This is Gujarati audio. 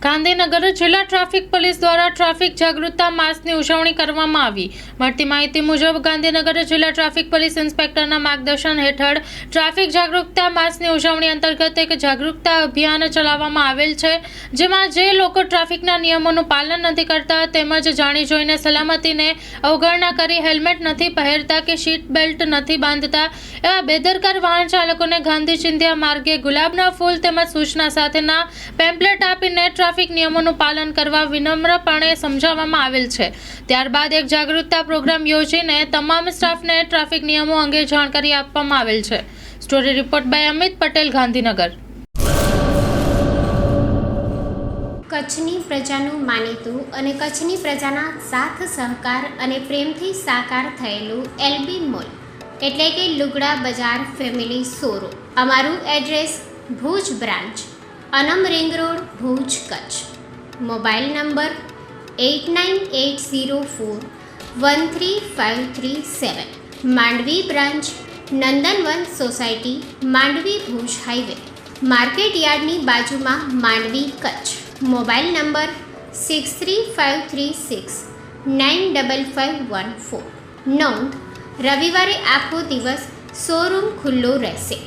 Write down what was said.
ગાંધીનગર જિલ્લા ટ્રાફિક પોલીસ દ્વારા ટ્રાફિક જાગૃતતા માસની ઉજવણી કરવામાં આવી। મળતી માહિતી મુજબ ગાંધીનગર જિલ્લા ટ્રાફિક પોલીસ ઇન્સ્પેક્ટરના માર્ગદર્શન હેઠળ ટ્રાફિક જાગૃતતા માસની ઉજવણી અંતર્ગત એક જાગૃતતા અભિયાન ચલાવવામાં આવેલ છે, જેમાં જે લોકો ટ્રાફિકના નિયમોનું પાલન નથી કરતા તેમજ જાણી જોઈને સલામતીને અવગણના કરી હેલ્મેટ નથી પહેરતા કે સીટ બેલ્ટ નથી બાંધતા એવા બેદરકાર વાહન ચાલકોને ગાંધી ચિંધ્યા માર્ગે ગુલાબના ફૂલ તેમજ સૂચના સાથેના પેમ્પલેટ આપીને ટ્રાફિક નિયમોનું પાલન કરવા વિનમ્રપણે સમજાવવામાં આવેલ છે। ત્યારબાદ એક જાગૃતતા પ્રોગ્રામ યોજીને તમામ સ્ટાફને ટ્રાફિક નિયમો અંગે જાણકારી આપવામાં આવેલ છે। Story report by Amit Patel, Gandhinagar. કચ્છની પ્રજાનું માનીતું અને કચ્છની પ્રજાના સાથ સહકાર અને પ્રેમથી સાકાર થયેલું એલબી મોલ એટલે કે લુગડા બજાર ફેમિલી શોરૂમ। અમારું address Bhuj branch, Anam ring road, Bhuj, Kutch. Mobile number 8980413537। Mandvi branch, Nandanvan society, Mandvi, Bhuj highway, market યાર્ડની બાજુમાં, માંડવી, કચ્છ। Mobile number 6353695514। નોંધ: રવિવારે આખો દિવસ શોરૂમ ખુલ્લો રહેશે।